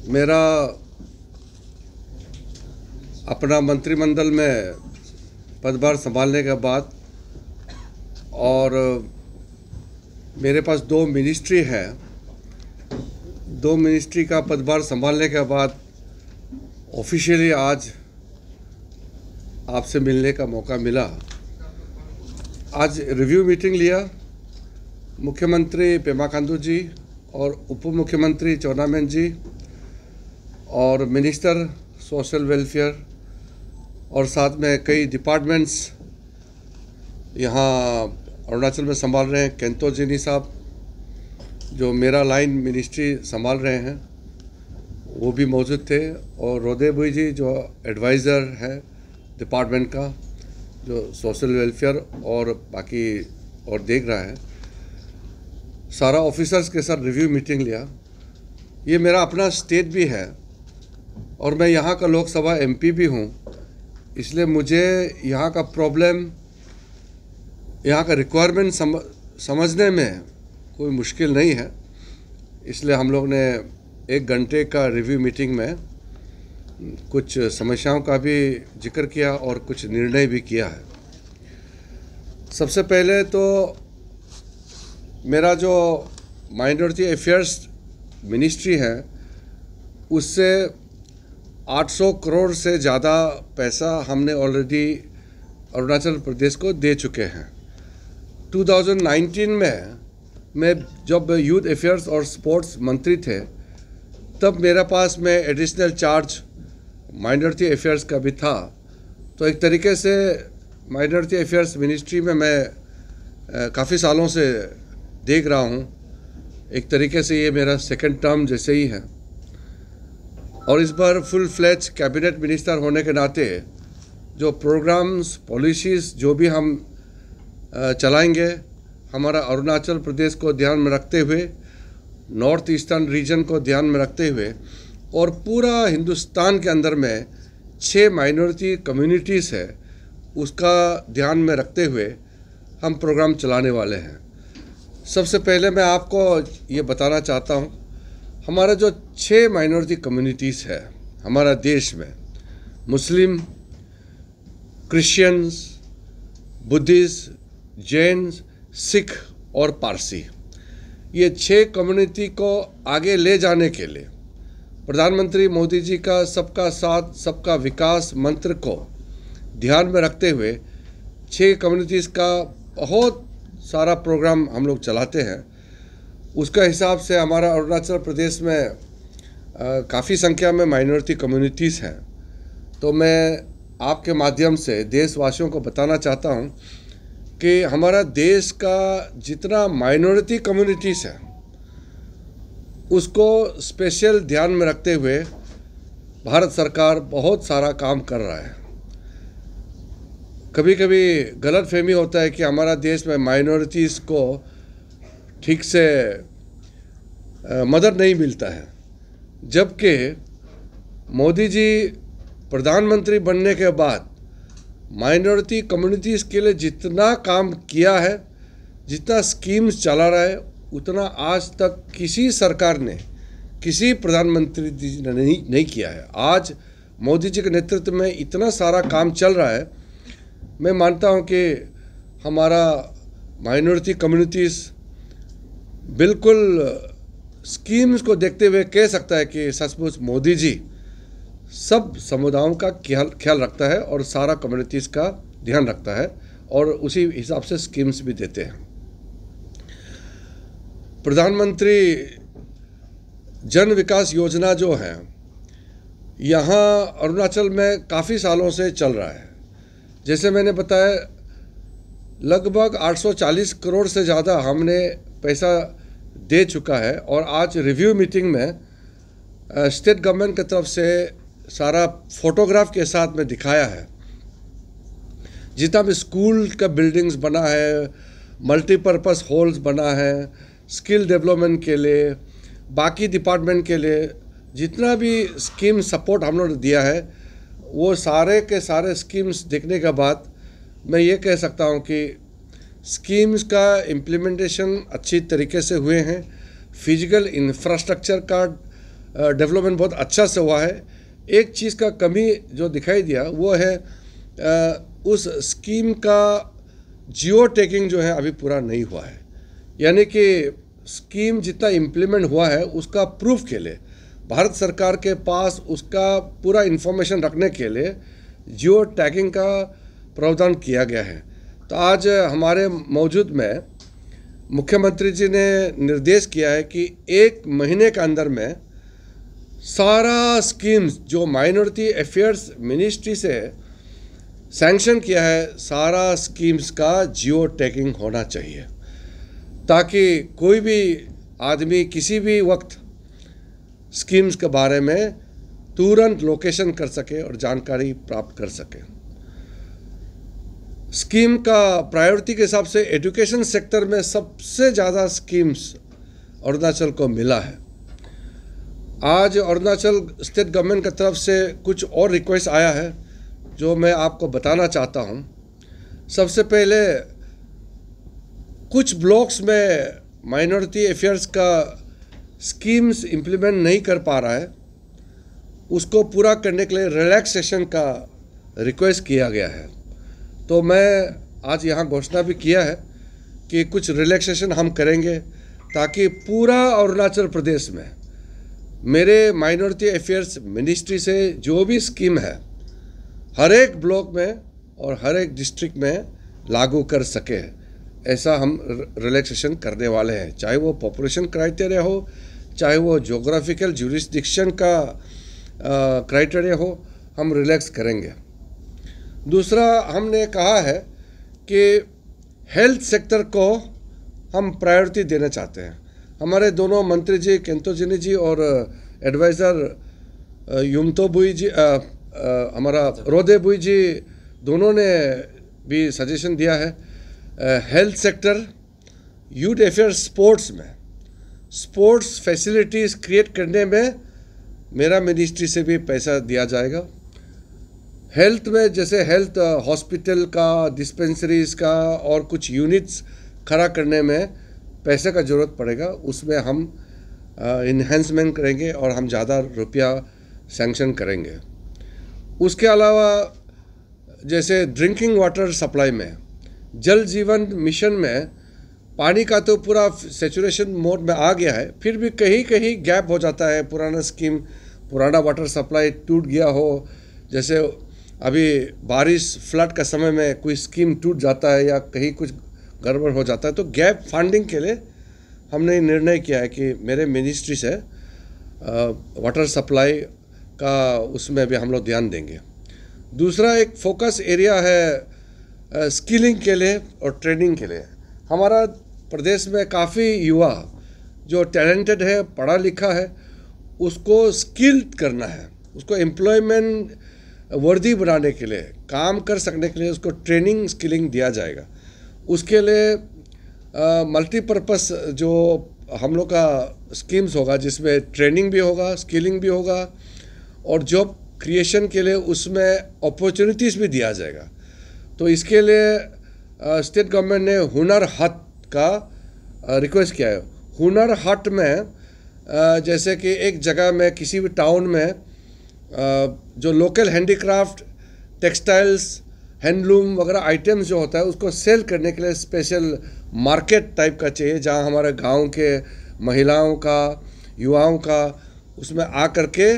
मेरा अपना मंत्रिमंडल में पदभार संभालने के बाद और मेरे पास 2 मिनिस्ट्री है, 2 मिनिस्ट्री का पदभार संभालने के बाद ऑफिशियली आज आपसे मिलने का मौका मिला। आज रिव्यू मीटिंग लिया। मुख्यमंत्री पेमा खांडू जी और उप मुख्यमंत्री चौनामेन जी और मिनिस्टर सोशल वेलफेयर और साथ में कई डिपार्टमेंट्स यहाँ अरुणाचल में संभाल रहे हैं। केंतो जिनी साहब जो मेरा लाइन मिनिस्ट्री संभाल रहे हैं वो भी मौजूद थे, और रोदे भुई जी जो एडवाइज़र है डिपार्टमेंट का, जो सोशल वेलफेयर और बाकी और देख रहा है। सारा ऑफिसर्स के साथ रिव्यू मीटिंग लिया। ये मेरा अपना स्टेट भी है और मैं यहाँ का लोकसभा एमपी भी हूँ, इसलिए मुझे यहाँ का प्रॉब्लम, यहाँ का रिक्वायरमेंट समझने में कोई मुश्किल नहीं है। इसलिए हम लोग ने 1 घंटे का रिव्यू मीटिंग में कुछ समस्याओं का भी जिक्र किया और कुछ निर्णय भी किया है। सबसे पहले तो मेरा जो माइनॉरिटी अफेयर्स मिनिस्ट्री है उससे 800 करोड़ से ज़्यादा पैसा हमने ऑलरेडी अरुणाचल प्रदेश को दे चुके हैं। 2019 में मैं जब यूथ अफेयर्स और स्पोर्ट्स मंत्री थे तब मेरे पास में एडिशनल चार्ज माइनॉरिटी अफेयर्स का भी था। तो एक तरीके से माइनॉरिटी अफेयर्स मिनिस्ट्री में मैं काफ़ी सालों से देख रहा हूँ। एक तरीके से ये मेरा सेकंड टर्म जैसे ही है, और इस बार फुल फ्लैज कैबिनेट मिनिस्टर होने के नाते जो प्रोग्राम्स पॉलिसीज़ जो भी हम चलाएंगे, हमारा अरुणाचल प्रदेश को ध्यान में रखते हुए, नॉर्थ ईस्टर्न रीजन को ध्यान में रखते हुए, और पूरा हिंदुस्तान के अंदर में 6 माइनॉरिटी कम्युनिटीज़ है उसका ध्यान में रखते हुए हम प्रोग्राम चलाने वाले हैं। सबसे पहले मैं आपको ये बताना चाहता हूँ, हमारा जो 6 माइनॉरिटी कम्युनिटीज़ है हमारा देश में, मुस्लिम, क्रिश्चियंस, बुद्धिस्ट, जैन, सिख और पारसी, ये 6 कम्युनिटी को आगे ले जाने के लिए प्रधानमंत्री मोदी जी का सबका साथ सबका विकास मंत्र को ध्यान में रखते हुए 6 कम्युनिटीज़ का बहुत सारा प्रोग्राम हम लोग चलाते हैं। उसका हिसाब से हमारा अरुणाचल प्रदेश में काफ़ी संख्या में माइनॉरिटी कम्युनिटीज़ हैं। तो मैं आपके माध्यम से देशवासियों को बताना चाहता हूं कि हमारा देश का जितना माइनॉरिटी कम्युनिटीज़ है उसको स्पेशल ध्यान में रखते हुए भारत सरकार बहुत सारा काम कर रहा है। कभी कभी गलतफहमी होता है कि हमारा देश में माइनॉरिटीज़ को ठीक से मदद नहीं मिलता है, जबकि मोदी जी प्रधानमंत्री बनने के बाद माइनॉरिटी कम्युनिटीज़ के लिए जितना काम किया है, जितना स्कीम्स चला रहा है, उतना आज तक किसी सरकार ने, किसी प्रधानमंत्री जी ने नहीं किया है। आज मोदी जी के नेतृत्व में इतना सारा काम चल रहा है। मैं मानता हूं कि हमारा माइनॉरिटी कम्युनिटीज़ बिल्कुल स्कीम्स को देखते हुए कह सकता है कि सचमुच मोदी जी सब समुदायों का ख्याल रखता है और सारा कम्युनिटीज़ का ध्यान रखता है और उसी हिसाब से स्कीम्स भी देते हैं। प्रधानमंत्री जन विकास योजना जो है यहाँ अरुणाचल में काफ़ी सालों से चल रहा है। जैसे मैंने बताया, लगभग 840 करोड़ से ज़्यादा हमने पैसा दे चुका है, और आज रिव्यू मीटिंग में स्टेट गवर्नमेंट की तरफ से सारा फोटोग्राफ के साथ में दिखाया है। जितना भी स्कूल का बिल्डिंग्स बना है, मल्टीपर्पज़ हॉल्स बना है, स्किल डेवलपमेंट के लिए, बाकी डिपार्टमेंट के लिए जितना भी स्कीम सपोर्ट हम लोगों ने दिया है, वो सारे के सारे स्कीम्स देखने के बाद मैं ये कह सकता हूँ कि स्कीम्स का इम्प्लीमेंटेशन अच्छी तरीके से हुए हैं। फिजिकल इंफ्रास्ट्रक्चर का डेवलपमेंट बहुत अच्छा से हुआ है। एक चीज़ का कमी जो दिखाई दिया वो है उस स्कीम का जियो टैगिंग जो है अभी पूरा नहीं हुआ है। यानी कि स्कीम जितना इम्प्लीमेंट हुआ है उसका प्रूफ के लिए भारत सरकार के पास उसका पूरा इन्फॉर्मेशन रखने के लिए जियो टैगिंग का प्रावधान किया गया है। तो आज हमारे मौजूद में मुख्यमंत्री जी ने निर्देश किया है कि 1 महीने के अंदर में सारा स्कीम्स जो माइनॉरिटी अफेयर्स मिनिस्ट्री से सैंक्शन किया है, सारा स्कीम्स का जियो टैगिंग होना चाहिए, ताकि कोई भी आदमी किसी भी वक्त स्कीम्स के बारे में तुरंत लोकेशन कर सके और जानकारी प्राप्त कर सके। स्कीम का प्रायोरिटी के हिसाब से एजुकेशन सेक्टर में सबसे ज़्यादा स्कीम्स अरुणाचल को मिला है। आज अरुणाचल स्टेट गवर्नमेंट की तरफ से कुछ और रिक्वेस्ट आया है जो मैं आपको बताना चाहता हूँ। सबसे पहले कुछ ब्लॉक्स में माइनॉरिटी अफेयर्स का स्कीम्स इम्प्लीमेंट नहीं कर पा रहा है, उसको पूरा करने के लिए रिलैक्सेशन का रिक्वेस्ट किया गया है। तो मैं आज यहाँ घोषणा भी किया है कि कुछ रिलैक्सेशन हम करेंगे ताकि पूरा अरुणाचल प्रदेश में मेरे माइनॉरिटी अफेयर्स मिनिस्ट्री से जो भी स्कीम है हर एक ब्लॉक में और हर एक डिस्ट्रिक्ट में लागू कर सके। ऐसा हम रिलैक्सेशन करने वाले हैं, चाहे वो पॉपुलेशन क्राइटेरिया हो, चाहे वो जोग्राफिकल जुरिस्डिक्शन का क्राइटेरिया हो, हम रिलैक्स करेंगे। दूसरा, हमने कहा है कि हेल्थ सेक्टर को हम प्रायोरिटी देना चाहते हैं। हमारे दोनों मंत्री जी केंतो जिनी जी और एडवाइज़र युमतो बुई जी हमारा रोदे बुई जी दोनों ने भी सजेशन दिया है health sector, youth affair, sports में स्पोर्ट्स फैसिलिटीज़ क्रिएट करने में मेरा मिनिस्ट्री से भी पैसा दिया जाएगा। हेल्थ में जैसे हेल्थ हॉस्पिटल का, डिस्पेंसरीज़ का और कुछ यूनिट्स खड़ा करने में पैसे का ज़रूरत पड़ेगा, उसमें हम इन्हेंसमेंट करेंगे और हम ज़्यादा रुपया सैंक्शन करेंगे। उसके अलावा जैसे ड्रिंकिंग वाटर सप्लाई में, जल जीवन मिशन में पानी का तो पूरा सेचुरेशन मोड में आ गया है, फिर भी कहीं कहीं गैप हो जाता है। पुराना स्कीम, पुराना वाटर सप्लाई टूट गया हो, जैसे अभी बारिश फ्लड का समय में कोई स्कीम टूट जाता है या कहीं कुछ गड़बड़ हो जाता है, तो गैप फंडिंग के लिए हमने निर्णय किया है कि मेरे मिनिस्ट्री से वाटर सप्लाई का उसमें भी हम लोग ध्यान देंगे। दूसरा एक फोकस एरिया है स्किलिंग के लिए और ट्रेनिंग के लिए। हमारा प्रदेश में काफ़ी युवा जो टैलेंटेड है, पढ़ा लिखा है, उसको स्किल्ड करना है, उसको एम्प्लॉयमेंट वर्दी बनाने के लिए, काम कर सकने के लिए उसको ट्रेनिंग स्किलिंग दिया जाएगा। उसके लिए मल्टीपर्पस जो हम लोग का स्कीम्स होगा जिसमें ट्रेनिंग भी होगा, स्किलिंग भी होगा और जॉब क्रिएशन के लिए उसमें अपॉर्चुनिटीज़ भी दिया जाएगा। तो इसके लिए स्टेट गवर्नमेंट ने हुनर हट का रिक्वेस्ट किया है। हुनर हट में जैसे कि एक जगह में किसी भी टाउन में जो लोकल हैंडीक्राफ्ट, टेक्सटाइल्स, हैंडलूम वगैरह आइटम्स जो होता है उसको सेल करने के लिए स्पेशल मार्केट टाइप का चाहिए, जहां हमारे गांव के महिलाओं का, युवाओं का उसमें आ करके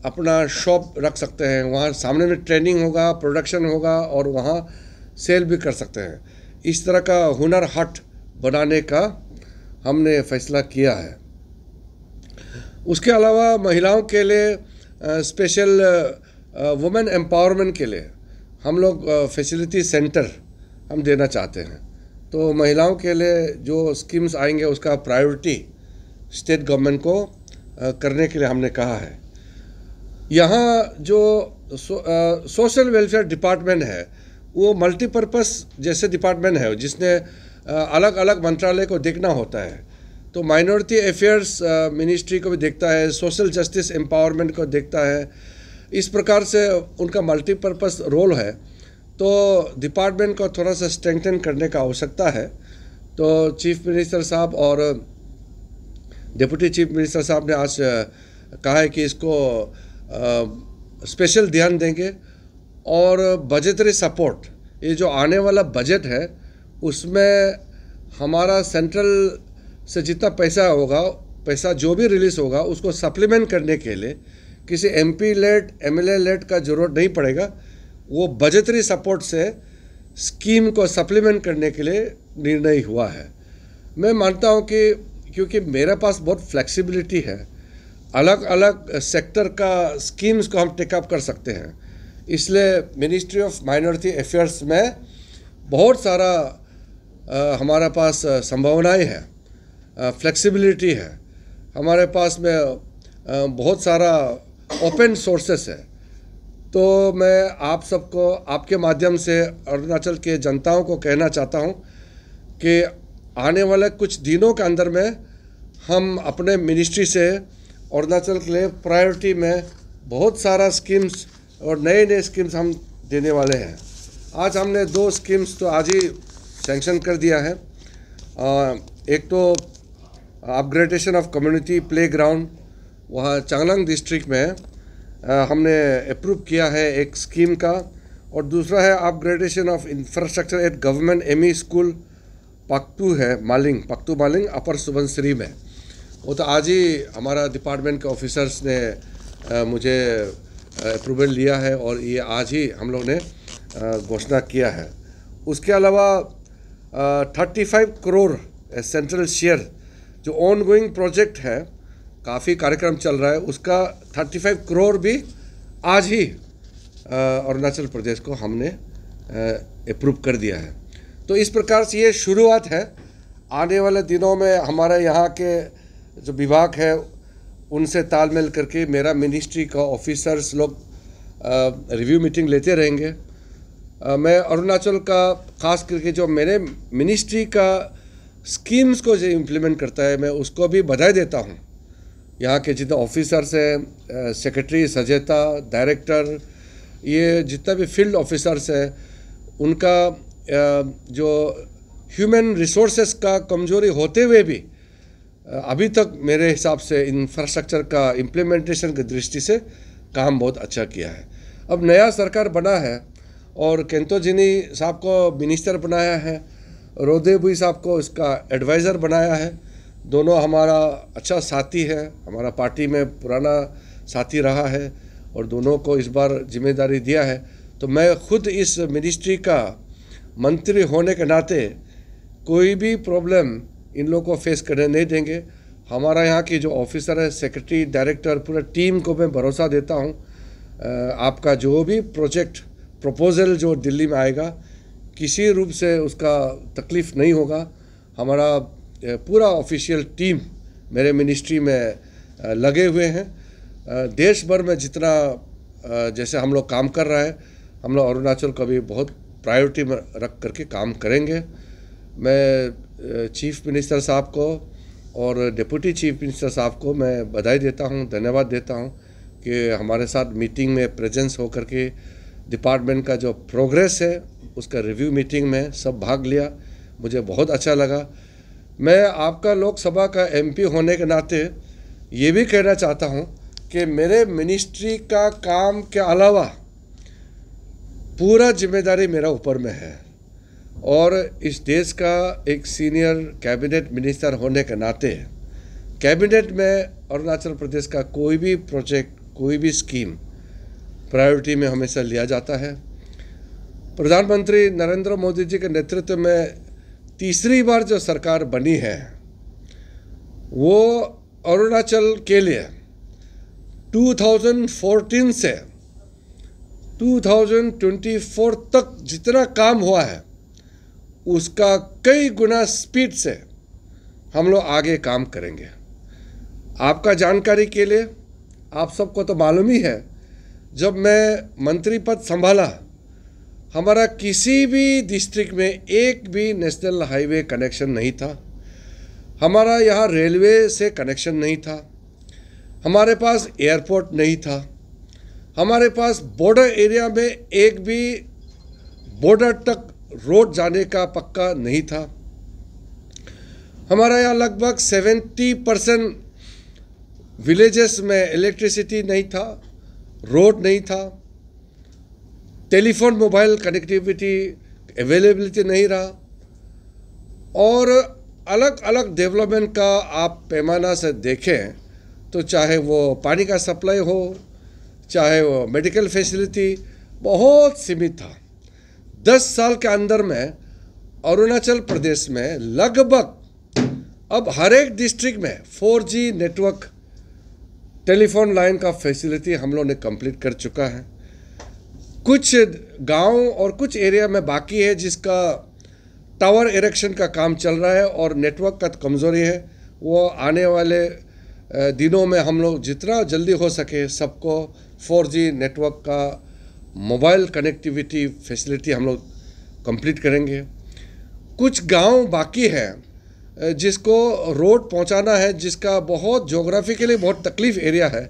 अपना शॉप रख सकते हैं। वहाँ सामने में ट्रेनिंग होगा, प्रोडक्शन होगा और वहाँ सेल भी कर सकते हैं। इस तरह का हुनर हट बनाने का हमने फैसला किया है। उसके अलावा महिलाओं के लिए स्पेशल वुमेन एम्पावरमेंट के लिए हम लोग फैसिलिटी सेंटर हम देना चाहते हैं। तो महिलाओं के लिए जो स्कीम्स आएंगे उसका प्रायोरिटी स्टेट गवर्नमेंट को करने के लिए हमने कहा है। यहाँ जो सोशल वेलफेयर डिपार्टमेंट है वो मल्टीपर्पस जैसे डिपार्टमेंट है जिसने अलग अलग मंत्रालय को देखना होता है। तो माइनॉरिटी अफेयर्स मिनिस्ट्री को भी देखता है, सोशल जस्टिस एम्पावरमेंट को देखता है। इस प्रकार से उनका मल्टीपर्पस रोल है। तो डिपार्टमेंट को थोड़ा सा स्ट्रेंथन करने का आवश्यकता है। तो चीफ मिनिस्टर साहब और डिप्टी चीफ मिनिस्टर साहब ने आज कहा है कि इसको स्पेशल ध्यान देंगे। और बजटरी सपोर्ट, ये जो आने वाला बजट है उसमें हमारा सेंट्रल से जितना पैसा होगा, पैसा जो भी रिलीज़ होगा उसको सप्लीमेंट करने के लिए किसी MP लेड MLA लेड का ज़रूरत नहीं पड़ेगा। वो बजटरी सपोर्ट से स्कीम को सप्लीमेंट करने के लिए निर्णय हुआ है। मैं मानता हूँ कि क्योंकि मेरे पास बहुत फ्लेक्सिबिलिटी है, अलग अलग सेक्टर का स्कीम्स को हम टेकअप कर सकते हैं, इसलिए मिनिस्ट्री ऑफ माइनॉरिटी अफेयर्स में बहुत सारा हमारे पास संभावनाएं हैं, फ्लेक्सिबिलिटी है हमारे पास में, बहुत सारा ओपन सोर्सेस है। तो मैं आप सबको आपके माध्यम से अरुणाचल के जनताओं को कहना चाहता हूं कि आने वाले कुछ दिनों के अंदर में हम अपने मिनिस्ट्री से अरुणाचल के लिए प्रायोरिटी में बहुत सारा स्कीम्स और नए नए स्कीम्स हम देने वाले हैं। आज हमने 2 स्कीम्स तो आज ही सैंक्शन कर दिया है। एक तो upgradation of community play ground वहाँ चांगलांग डिस्ट्रिक्ट में हमने अप्रूव किया है एक स्कीम का, और दूसरा है upgradation of infrastructure at government ME school Paktu है मालिंग, पक्तू मालिंग अपर सुबनसिरी में। वो तो आज ही हमारा डिपार्टमेंट के ऑफिसर्स ने मुझे अप्रूवल लिया है और ये आज ही हम लोग ने घोषणा किया है। उसके अलावा 35 करोड़ सेंट्रल शेयर जो ऑन गोइंग प्रोजेक्ट है, काफ़ी कार्यक्रम चल रहा है, उसका 35 करोड़ भी आज ही अरुणाचल प्रदेश को हमने अप्रूव कर दिया है। तो इस प्रकार से ये शुरुआत है। आने वाले दिनों में हमारे यहाँ के जो विभाग है उनसे तालमेल करके मेरा मिनिस्ट्री का ऑफिसर्स लोग रिव्यू मीटिंग लेते रहेंगे। मैं अरुणाचल का खास करके जो मेरे मिनिस्ट्री का स्कीम्स को जो इम्प्लीमेंट करता है, मैं उसको भी बधाई देता हूँ। यहाँ के जितने ऑफिसर्स हैं, सेक्रेटरी, सजेता, डायरेक्टर, ये जितना भी फील्ड ऑफिसर्स हैं, उनका जो ह्यूमन रिसोर्सेस का कमजोरी होते हुए भी अभी तक मेरे हिसाब से इंफ्रास्ट्रक्चर का इम्प्लीमेंटेशन की दृष्टि से काम बहुत अच्छा किया है। अब नया सरकार बना है और केंतो जिनी साहब को मिनिस्टर बनाया है, रोदे बुई साहब को इसका एडवाइज़र बनाया है। दोनों हमारा अच्छा साथी है, हमारा पार्टी में पुराना साथी रहा है और दोनों को इस बार जिम्मेदारी दिया है। तो मैं खुद इस मिनिस्ट्री का मंत्री होने के नाते कोई भी प्रॉब्लम इन लोगों को फेस करने नहीं देंगे। हमारा यहाँ की जो ऑफिसर है, सेक्रेटरी, डायरेक्टर, पूरा टीम को मैं भरोसा देता हूँ। आपका जो भी प्रोजेक्ट प्रपोजल जो दिल्ली में आएगा, किसी रूप से उसका तकलीफ़ नहीं होगा। हमारा पूरा ऑफिशियल टीम मेरे मिनिस्ट्री में लगे हुए हैं। देश भर में जितना जैसे हम लोग काम कर रहा है, हम लोग अरुणाचल को भी बहुत प्रायोरिटी में रख करके काम करेंगे। मैं चीफ मिनिस्टर साहब को और डिप्टी चीफ मिनिस्टर साहब को मैं बधाई देता हूं, धन्यवाद देता हूं कि हमारे साथ मीटिंग में प्रेजेंस होकर के डिपार्टमेंट का जो प्रोग्रेस है उसका रिव्यू मीटिंग में सब भाग लिया। मुझे बहुत अच्छा लगा। मैं आपका लोकसभा का MP होने के नाते ये भी कहना चाहता हूं कि मेरे मिनिस्ट्री का काम के अलावा पूरा जिम्मेदारी मेरा ऊपर में है और इस देश का एक सीनियर कैबिनेट मिनिस्टर होने के नाते कैबिनेट में अरुणाचल प्रदेश का कोई भी प्रोजेक्ट, कोई भी स्कीम प्रायोरिटी में हमेशा लिया जाता है। प्रधानमंत्री नरेंद्र मोदी जी के नेतृत्व में तीसरी बार जो सरकार बनी है वो अरुणाचल के लिए 2014 से 2024 तक जितना काम हुआ है उसका कई गुना स्पीड से हम लोग आगे काम करेंगे। आपका जानकारी के लिए, आप सबको तो मालूम ही है, जब मैं मंत्री पद संभाला हमारा किसी भी डिस्ट्रिक्ट में एक भी नेशनल हाईवे कनेक्शन नहीं था। हमारा यहाँ रेलवे से कनेक्शन नहीं था, हमारे पास एयरपोर्ट नहीं था, हमारे पास बॉर्डर एरिया में एक भी बॉर्डर तक रोड जाने का पक्का नहीं था। हमारा यहाँ लगभग 70% विलेजेस में इलेक्ट्रिसिटी नहीं था, रोड नहीं था, टेलीफोन मोबाइल कनेक्टिविटी अवेलेबिलिटी नहीं रहा, और अलग अलग डेवलपमेंट का आप पैमाना से देखें तो चाहे वो पानी का सप्लाई हो, चाहे वो मेडिकल फैसिलिटी, बहुत सीमित था। 10 साल के अंदर में अरुणाचल प्रदेश में लगभग अब हर एक डिस्ट्रिक्ट में 4G नेटवर्क टेलीफोन लाइन का फैसिलिटी हम लोग ने कंप्लीट कर चुका है। कुछ गांव और कुछ एरिया में बाकी है जिसका टावर इरेक्शन का काम चल रहा है और नेटवर्क का कमज़ोरी है। वो आने वाले दिनों में हम लोग जितना जल्दी हो सके सबको 4G नेटवर्क का मोबाइल कनेक्टिविटी फैसिलिटी हम लोग कंप्लीट करेंगे। कुछ गांव बाकी है जिसको रोड पहुंचाना है, जिसका बहुत ज्योग्राफिकली बहुत तकलीफ एरिया है।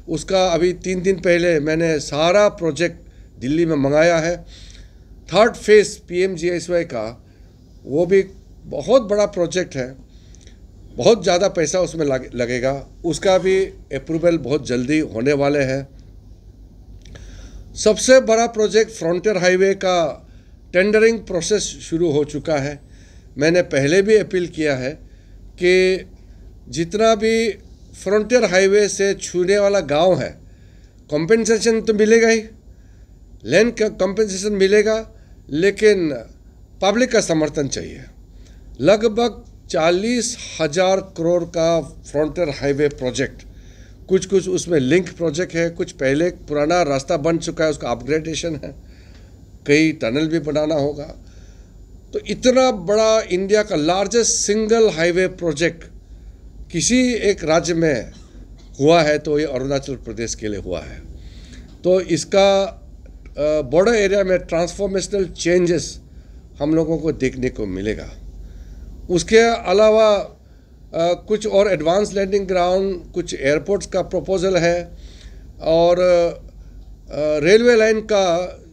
उसका अभी 3 दिन पहले मैंने सारा प्रोजेक्ट दिल्ली में मंगाया है। 3rd फेज़ PMGSY का वो भी बहुत बड़ा प्रोजेक्ट है, बहुत ज़्यादा पैसा उसमें लगेगा। उसका भी अप्रूवल बहुत जल्दी होने वाले हैं। सबसे बड़ा प्रोजेक्ट फ्रंटियर हाईवे का टेंडरिंग प्रोसेस शुरू हो चुका है। मैंने पहले भी अपील किया है कि जितना भी फ्रंटियर हाईवे से छूने वाला गांव है, कॉम्पेंसेशन तो मिलेगा ही, लैंड का कॉम्पेंसेशन मिलेगा, लेकिन पब्लिक का समर्थन चाहिए। लगभग 40,000 करोड़ का फ्रंटियर हाईवे प्रोजेक्ट, कुछ उसमें लिंक प्रोजेक्ट है, कुछ पहले पुराना रास्ता बन चुका है उसका अपग्रेडेशन है, कई टनल भी बनाना होगा। तो इतना बड़ा इंडिया का लार्जेस्ट सिंगल हाईवे प्रोजेक्ट किसी एक राज्य में हुआ है तो ये अरुणाचल प्रदेश के लिए हुआ है। तो इसका बॉर्डर एरिया में ट्रांसफॉर्मेशनल चेंजेस हम लोगों को देखने को मिलेगा। उसके अलावा कुछ और एडवांस लैंडिंग ग्राउंड, कुछ एयरपोर्ट्स का प्रपोजल है, और रेलवे लाइन का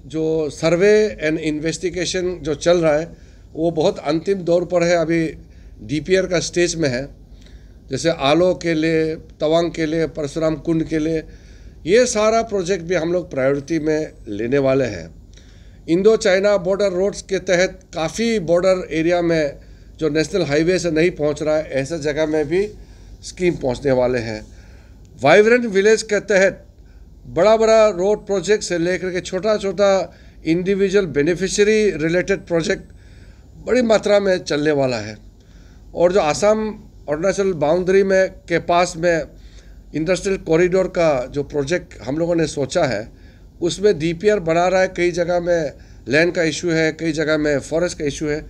जो सर्वे एंड इन्वेस्टिगेशन जो चल रहा है वो बहुत अंतिम दौर पर है, अभी DPR का स्टेज में है। जैसे आलो के लिए, तवांग के लिए, परशुराम कुंड के लिए, ये सारा प्रोजेक्ट भी हम लोग प्रायोरिटी में लेने वाले हैं। इंडो चाइना बॉर्डर रोड्स के तहत काफ़ी बॉर्डर एरिया में जो नेशनल हाईवे से नहीं पहुंच रहा है, ऐसे जगह में भी स्कीम पहुंचने वाले हैं। वाइब्रेंट विलेज के तहत बड़ा बड़ा रोड प्रोजेक्ट से लेकर के छोटा छोटा इंडिविजुअल बेनिफिशियरी रिलेटेड प्रोजेक्ट बड़ी मात्रा में चलने वाला है। और जो आसाम अरुणाचल बाउंड्री में के पास में इंडस्ट्रियल कॉरिडोर का जो प्रोजेक्ट हम लोगों ने सोचा है, उसमें DPR बना रहा है। कई जगह में लैंड का इशू है, कई जगह में फॉरेस्ट का इशू है।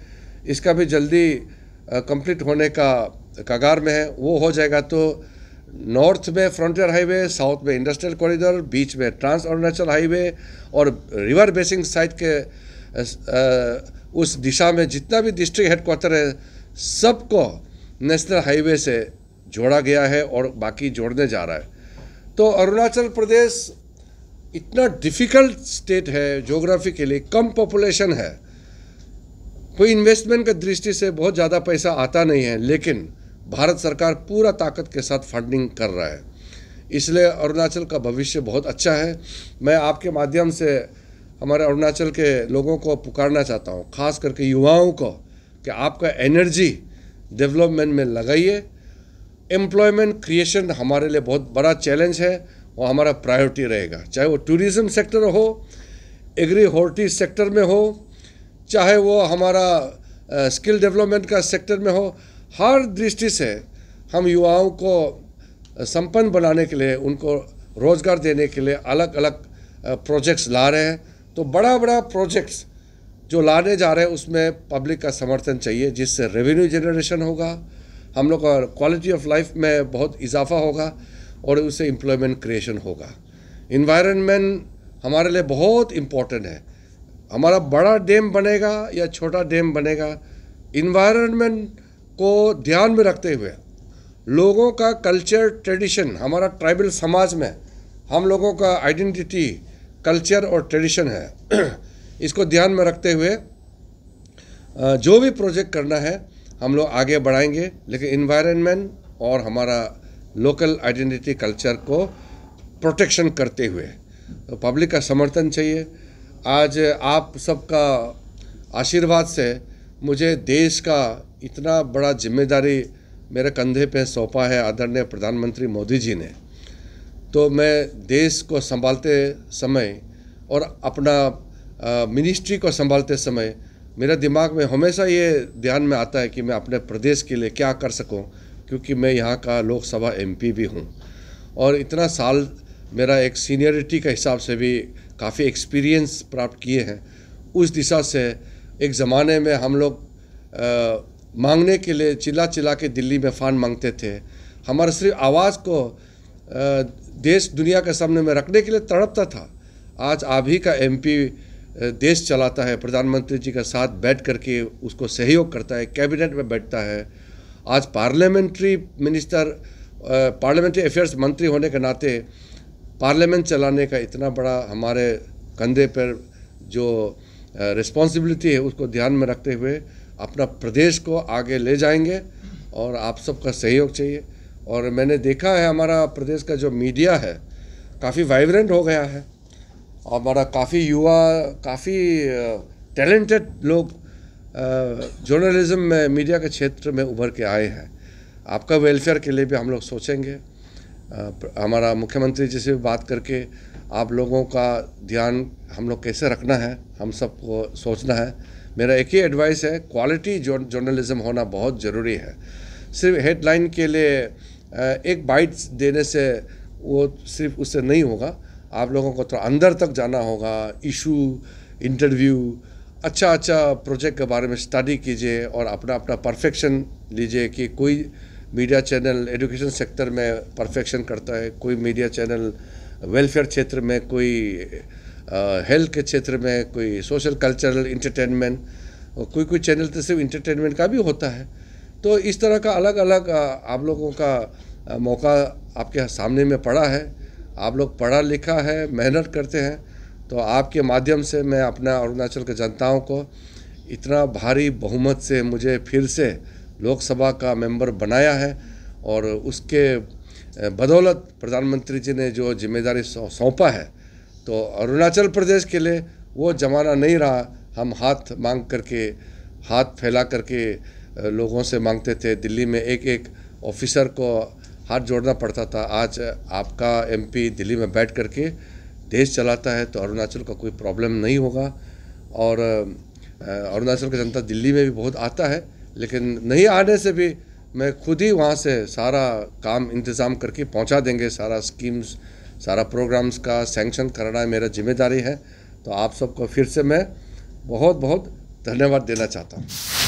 इसका भी जल्दी कंप्लीट होने का कगार में है। वो हो जाएगा तो नॉर्थ में फ्रंटियर हाईवे, साउथ में इंडस्ट्रियल कॉरिडोर, बीच में ट्रांस अरुणाचल हाईवे, और रिवर बेसिंग साइड के उस दिशा में जितना भी डिस्ट्रिक्ट हेडक्वार्टर है सबको नेशनल हाईवे से जोड़ा गया है और बाकी जोड़ने जा रहा है। तो अरुणाचल प्रदेश इतना डिफ़िकल्ट स्टेट है, ज्योग्राफी के लिए कम पॉपुलेशन है, कोई इन्वेस्टमेंट की दृष्टि से बहुत ज़्यादा पैसा आता नहीं है, लेकिन भारत सरकार पूरा ताकत के साथ फंडिंग कर रहा है। इसलिए अरुणाचल का भविष्य बहुत अच्छा है। मैं आपके माध्यम से हमारे अरुणाचल के लोगों को पुकारना चाहता हूँ, ख़ास करके युवाओं को, कि आपका एनर्जी डेवलपमेंट में लगाइए। एम्प्लॉयमेंट क्रिएशन हमारे लिए बहुत बड़ा चैलेंज है, वो हमारा प्रायोरिटी रहेगा। चाहे वो टूरिज़्म सेक्टर हो, एग्री हॉर्टी सेक्टर में हो, चाहे वो हमारा स्किल डेवलपमेंट का सेक्टर में हो, हर दृष्टि से हम युवाओं को संपन्न बनाने के लिए, उनको रोज़गार देने के लिए अलग अलग प्रोजेक्ट्स ला रहे हैं। तो बड़ा बड़ा प्रोजेक्ट्स जो लाने जा रहे हैं उसमें पब्लिक का समर्थन चाहिए, जिससे रेवेन्यू जनरेशन होगा, हम लोग का क्वालिटी ऑफ लाइफ में बहुत इजाफा होगा और उससे एम्प्लॉयमेंट क्रिएशन होगा। इन्वायरमेंट हमारे लिए बहुत इम्पोर्टेंट है। हमारा बड़ा डैम बनेगा या छोटा डैम बनेगा, इन्वायरमेंट को ध्यान में रखते हुए लोगों का कल्चर ट्रेडिशन, हमारा ट्राइबल समाज में हम लोगों का आइडेंटिटी, कल्चर और ट्रेडिशन है, इसको ध्यान में रखते हुए जो भी प्रोजेक्ट करना है हम लोग आगे बढ़ाएंगे। लेकिन इन्वायरमेंट और हमारा लोकल आइडेंटिटी कल्चर को प्रोटेक्शन करते हुए। तो पब्लिक का समर्थन चाहिए। आज आप सबका आशीर्वाद से मुझे देश का इतना बड़ा जिम्मेदारी मेरे कंधे पे सौंपा है आदरणीय प्रधानमंत्री मोदी जी ने। तो मैं देश को संभालते समय और अपना मिनिस्ट्री को संभालते समय मेरे दिमाग में हमेशा ये ध्यान में आता है कि मैं अपने प्रदेश के लिए क्या कर सकूं, क्योंकि मैं यहाँ का लोकसभा MP भी हूँ और इतना साल मेरा एक सीनियरिटी के हिसाब से भी काफ़ी एक्सपीरियंस प्राप्त किए हैं। उस दिशा से एक ज़माने में हम लोग मांगने के लिए चिल्ला चिल्ला के दिल्ली में फ़ान मांगते थे। हमारा सिर्फ आवाज़ को देश दुनिया के सामने में रखने के लिए तड़पता था। आज आप ही का MP देश चलाता है, प्रधानमंत्री जी के साथ बैठ करके उसको सहयोग करता है, कैबिनेट में बैठता है। आज पार्लियामेंट्री मिनिस्टर, पार्लियामेंट्री अफेयर्स मंत्री होने के नाते पार्लियामेंट चलाने का इतना बड़ा हमारे कंधे पर जो रिस्पॉन्सिबिलिटी है उसको ध्यान में रखते हुए अपना प्रदेश को आगे ले जाएंगे और आप सबका सहयोग चाहिए। और मैंने देखा है हमारा प्रदेश का जो मीडिया है काफ़ी वाइब्रेंट हो गया है। हमारा काफ़ी युवा, काफ़ी टैलेंटेड लोग जर्नलिज्म में, मीडिया के क्षेत्र में उभर के आए हैं। आपका वेलफेयर के लिए भी हम लोग सोचेंगे। हमारा मुख्यमंत्री जी से भी बात करके आप लोगों का ध्यान हम लोग कैसे रखना है, हम सबको सोचना है। मेरा एक ही एडवाइस है, क्वालिटी जर्नलिज्म होना बहुत ज़रूरी है। सिर्फ हेडलाइन के लिए एक बाइट्स देने से वो सिर्फ उससे नहीं होगा। आप लोगों को थोड़ा अंदर तक जाना होगा। इशू, इंटरव्यू, अच्छा प्रोजेक्ट के बारे में स्टडी कीजिए और अपना परफेक्शन लीजिए कि कोई मीडिया चैनल एजुकेशन सेक्टर में परफेक्शन करता है, कोई मीडिया चैनल वेलफेयर क्षेत्र में, कोई हेल्थ के क्षेत्र में, कोई सोशल कल्चरल इंटरटेनमेंट, और कोई चैनल तो सिर्फ इंटरटेनमेंट का भी होता है। तो इस तरह का अलग अलग आप लोगों का मौका आपके सामने में पड़ा है। आप लोग पढ़ा लिखा है, मेहनत करते हैं, तो आपके माध्यम से मैं अपना अरुणाचल के जनताओं को इतना भारी बहुमत से मुझे फिर से लोकसभा का मेंबर बनाया है और उसके बदौलत प्रधानमंत्री जी ने जो जिम्मेदारी सौंपा है, तो अरुणाचल प्रदेश के लिए वो ज़माना नहीं रहा हम हाथ मांग करके, हाथ फैला करके लोगों से मांगते थे। दिल्ली में एक ऑफिसर को हाथ जोड़ना पड़ता था। आज आपका MP दिल्ली में बैठ करके देश चलाता है, तो अरुणाचल का कोई प्रॉब्लम नहीं होगा। और अरुणाचल का जनता दिल्ली में भी बहुत आता है, लेकिन नहीं आने से भी मैं खुद ही वहाँ से सारा काम इंतज़ाम करके पहुँचा देंगे। सारा स्कीम्स, सारा प्रोग्राम्स का सैंक्शन करना मेरा जिम्मेदारी है। तो आप सबको फिर से मैं बहुत बहुत धन्यवाद देना चाहता हूँ।